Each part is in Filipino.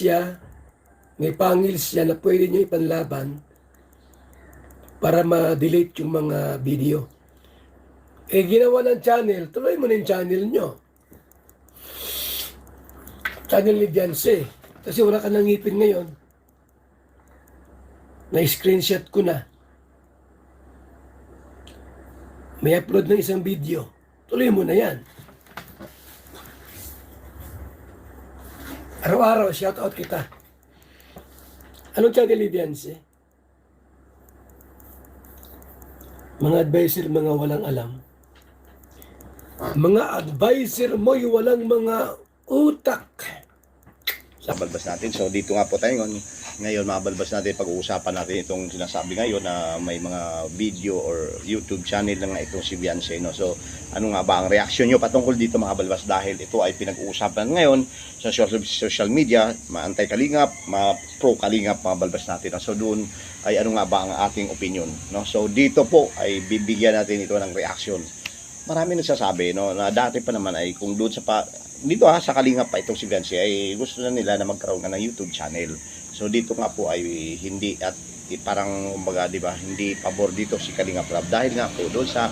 siya, may pangil siya na pwede nyo ipanlaban para ma-delete yung mga video. Eh, ginawa ng channel, tuloy mo na yung channel nyo. Channel ni Beyonce. Kasi wala ka nang ngipin ngayon. Na-screenshot ko na. May upload ng isang video. Tuloy mo na yan. Araw-araw, shoutout kita. Anong channel ni Beyonce? Mga advisor, mga walang alam. Mga advisor mo, yung walang mga utak. Sa balbas natin. So dito nga po tayo ngayon mabalbas natin, pag-uusapan natin itong sinasabi ngayon na may mga video or YouTube channel na nga itong si Beyonce, no? So ano nga ba ang reaksyon nyo patungkol dito mga balbas, dahil ito ay pinag-uusapan ngayon sa social media, ma-anti-kalingap, ma-pro-kalingap mga balbas natin, no? So doon ay ano nga ba ang ating opinion, no? So dito po ay bibigyan natin ito ng reaksyon. Marami nagsasabi, no, na dati pa naman ay kung doon dito sa Kalingap pa itong si Beyonce ay gusto na nila na magkaroon ng YouTube channel. So dito nga po ay hindi, at parang kumbaga, di ba, hindi pabor dito si Kalingap Rab, dahil nga po doon sa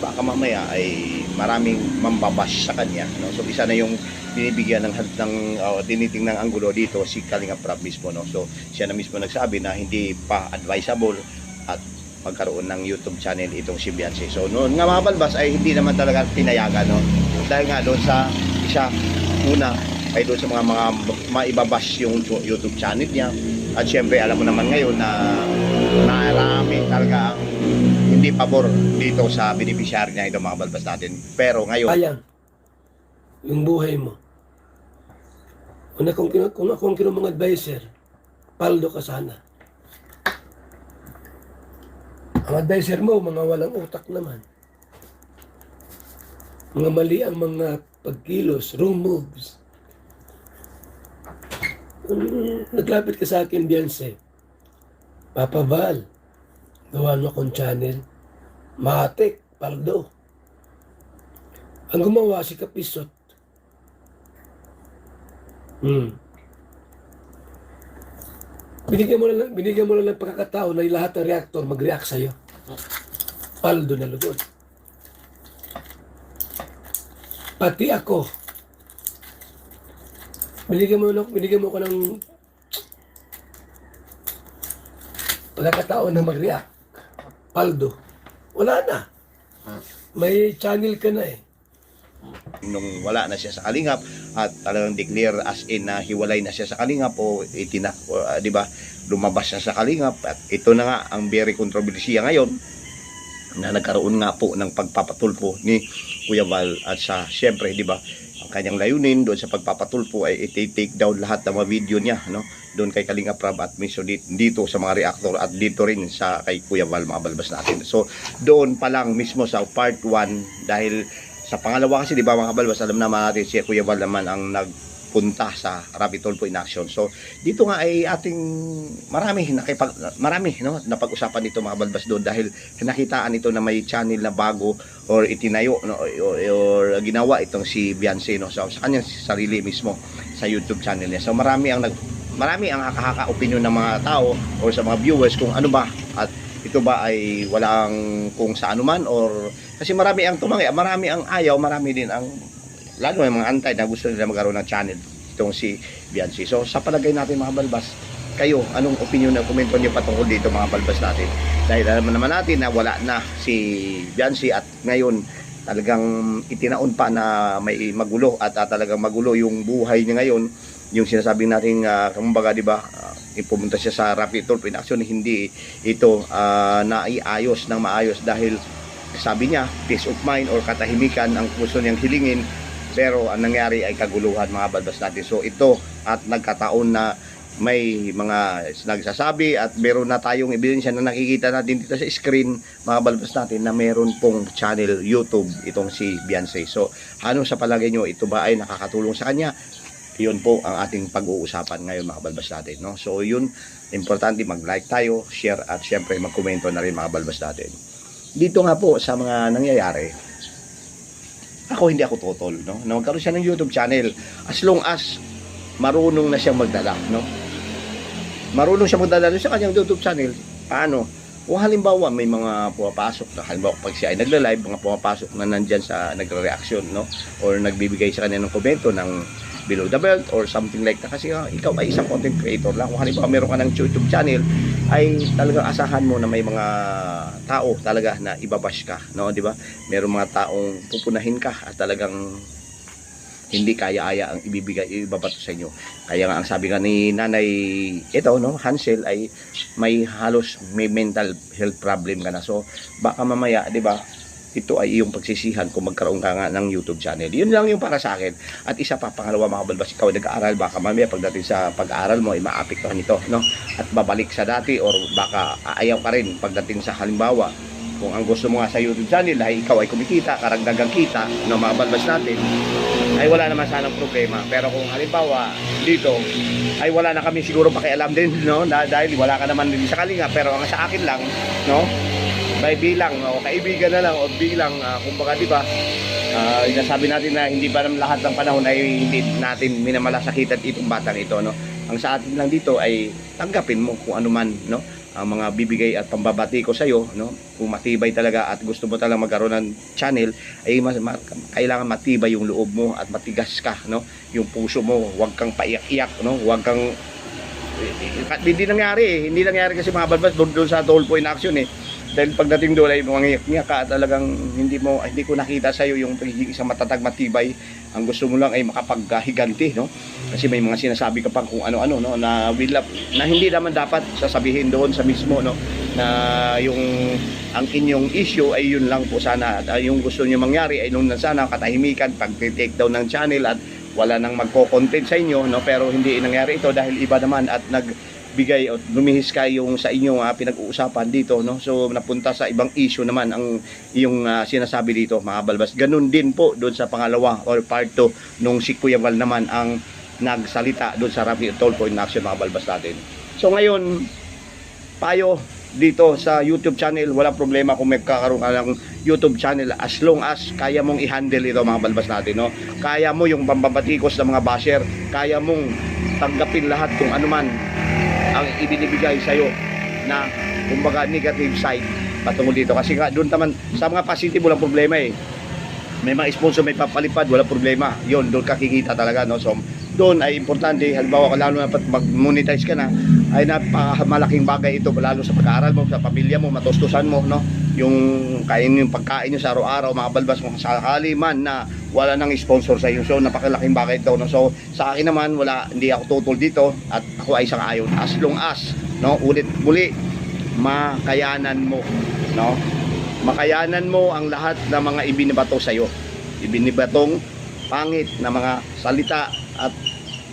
baka mamaya ay maraming mambabash sa kanya, no? So isa na yung binibigyan ng tinitingnan ng anggulo dito si Kalingap Rab mismo, no? So siya na mismo nagsabi na hindi pa advisable at magkaroon ng YouTube channel itong si Beyonce. So noon nga mga balbas ay hindi naman talaga pinayagan, no? Dahil nga doon sa isa una ay doon sa mga maibabash yung YouTube channel niya, at syempre alam mo naman ngayon na marami talaga ang hindi pabor dito sa beneficiary niya itong mga balbas natin. Pero ngayon Sayang yung buhay mo. Kung akong mga advisor, paldo ka sana. Ang advisor mo, mga walang utak naman. Mga mali ang mga pagkilos, wrong moves. Naglapit ka sa akin, Beyonce. Papa Val, gawa mo akong channel. Matik, paldo. Ang gumawa si Kapisot. Binigyan mo lang ng pagkakataon na lahat ng reactor mag-react sa'yo. Paldo na lugod. Pati ako. Binigyan mo ko ng pagkakataon na mag-react. Paldo. Wala na. May channel ka na eh. nung wala na siya sa Kalingap at talagang declare as in na hiwalay na siya sa Kalingap o di ba, lumabas siya sa Kalingap, at ito na nga ang very controversiya ngayon na nagkaroon nga po ng pagpapatulpo ni Kuya Val, at sa syempre di ba ang kanyang layunin doon sa pagpapatulpo ay i-take down lahat ng mga video niya, no, doon kay Kalingap Rab at mismo dito sa mga reactor at dito rin sa kay Kuya Val, mga balbas natin. So doon pa lang mismo sa part 1, dahil sa pangalawa kasi di ba mga balbas, alam naman natin si Kuya Val naman ang nagpunta sa Rapid Tulfo in Action. So dito nga ay ating marami no, napag-usapan dito mga balbas doon, dahil nakitaan ito na may channel na bago or itinayo, no, or ginawa itong si Beyonce, no, so, sa kanyang sarili mismo sa YouTube channel niya. So marami ang haka-haka opinion ng mga tao or sa mga viewers kung ano ba, at ito ba ay walang kung sa ano man, or kasi marami ang tumangi, marami ang ayaw, marami din ang lalo may mga antay na gusto nila magkaroon ng channel itong si Beyonce. So sa palagay natin mga balbas, kayo anong opinion na komento niyo patungkol dito mga balbas natin, dahil alam naman natin na wala na si Beyonce at ngayon talagang itinaon pa na may magulo at talagang magulo yung buhay niya ngayon. Yung sinasabi natin kumbaga di ba, pumunta siya sa Rapid Tulfo in Action, hindi ito naiayos ng maayos, dahil sabi niya peace of mind or katahimikan ang gusto niyang hilingin, pero ang nangyari ay kaguluhan mga balbas natin. So ito, at nagkataon na may mga nagsasabi at meron na tayong ebidensya na nakikita natin dito sa screen mga balbas natin na meron pong channel YouTube itong si Beyonce. So ano sa palagay nyo, ito ba ay nakakatulong sa kanya? Yun po ang ating pag-uusapan ngayon mga balbas natin, no? So yun, importante mag-like tayo, share, at syempre mag-komento na rin mga balbas natin. Dito nga po sa mga nangyayari, hindi ako totol, no, na magkaroon siya ng YouTube channel as long as marunong na siyang magdala, no? Marunong siya magdala sa kanyang YouTube channel. Paano? Kung halimbawa may mga pumapasok na, halimbawa pag siya ay nagla-live, mga pumapasok na nandyan sa nagre-reaction, no? Or nagbibigay sa kanya ng komento ng below the belt or something like that. Kasi ikaw ay isang content creator lang. Kung halimbawa meron ka ng YouTube channel, ay talagang asahan mo na may mga tao talaga na ibabash ka, no? Di ba? Meron mga taong pupunahin ka at talagang hindi kaya-aya ang ibabato sa inyo. Kaya nga ang sabi nga ni Nanay ito, no, Hansel, ay may mental health problem ka na. So baka mamaya, 'di ba? Ito ay iyong pagsisihan kung magkaroon ka nga ng YouTube channel. Yun lang yung para sa akin. At isa pa, pangalawa mga kabalbas, ikaw ay nag-aaral, baka mamaya pagdating sa pag-aaral mo ay maapektuhan ito, no? At babalik sa dati or baka aayaw ka rin pagdating sa halimbawa kung ang gusto mo nga sa YouTube channel ay ikaw ay kumikita, karagdagang kita, no, mga balbas natin, ay wala naman sanang problema. Pero kung halimbawa dito ay wala na kami siguro pakialam din, no, dahil wala ka naman din sa Kalinga. Pero ang sa akin lang, no, may bilang o kaibigan na lang o bilang kumbaga, di ba, inasabi natin na hindi ba naman lahat ng panahon ay hindi natin minamalasakitan itong batang ito, no. Ang sa atin lang dito ay tanggapin mo kung ano man, no, ang mga bibigay at pambabati ko sa iyo, no. Kung matibay talaga at gusto mo talaga magkaroon ng channel, ay kailangan matibay yung loob mo at matigas ka, no. Yung puso mo, huwag kang paiyak-iyak, no. Huwag kang hindi nangyari kasi mga balbas doon sa Tolpo in action dahil pagdating doon ay mangiyak-iyak ka, talagang hindi ko nakita sa iyo yung pagiging isang matatag, matibay. Ang gusto mo lang ay makapaghiganti, no? Kasi may mga sinasabi ka pang kung ano-ano, no, na hindi naman dapat sasabihin doon sa mismo, no, na yung ang inyong issue ay yun lang po sana. At yung gusto niyo mangyari ay nung sana katahimikan, pag-take down ng channel at wala nang magko-content sa inyo, no? Pero hindi nangyari ito dahil iba naman at nagbigay o lumihis kayo sa inyong pinag-uusapan dito, no? So napunta sa ibang issue naman ang iyong sinasabi dito, mga balbas. Ganun din po doon sa pangalawa or part 2 nung si Kuya Val naman ang nagsalita doon sa Rafi Tolpo in action, mga balbas natin. So ngayon, payo dito sa YouTube channel, wala problema kung magkakaroon ka ng YouTube channel as long as kaya mong i-handle ito, mga balbas natin, no? Kaya mo yung pambabatikos ng mga basher, kaya mong tanggapin lahat kung ano man ang ibinibigay sa'yo na kumbaga negative side patungkol dito. Kasi nga doon naman sa mga positive walang problema may mga sponsor, may papalipad, wala problema, yun doon kakikita talaga, no? So doon ay importante, halimbawa lalo na mag-monetize ka na, ay napakalaking bagay ito lalo sa pag-aaral mo, sa pamilya mo, matustusan mo, no? Yung kain yung pagkain nyo sa araw-araw, mga balbas mo, sakali man na wala nang sponsor sa iyo. So napakalaking bagay ito, no? So sa akin naman hindi ako tutol dito at ako ay sang-ayon as long as, no, ulit muli makayanan mo, no? Makayanan mo ang lahat ng mga ibinibato sa iyo. Ibinibatong pangit na mga salita at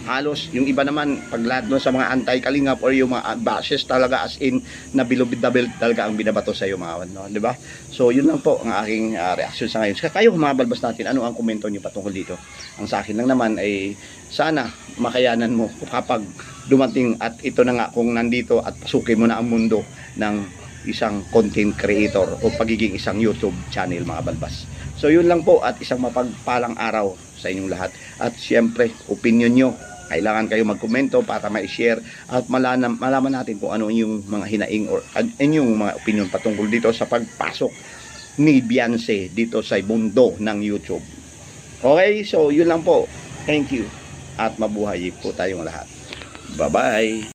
halos yung iba naman paglahat doon sa mga anti-kalingap or yung mga bashes talaga as in na below-the-belt talaga ang binabato sa iyo, mga, no, di ba? So yun lang po ang aking reaction sa ngayon. Kayo mga balbas natin, ano ang komento niyo patungkol dito? Ang sa akin lang naman ay sana makayanan mo kapag dumating at ito na nga kung nandito at pasukin mo na ang mundo ng isang content creator o pagiging isang YouTube channel, mga balbas. So yun lang po at isang mapagpalang araw sa inyong lahat. At siyempre, opinion nyo, kailangan kayo magkomento para ma-share at malaman natin kung ano yung mga hinaing or yung mga opinion patungkol dito sa pagpasok ni Beyonce dito sa mundo ng YouTube. Okay, so yun lang po. Thank you at mabuhay po tayong lahat. Bye-bye.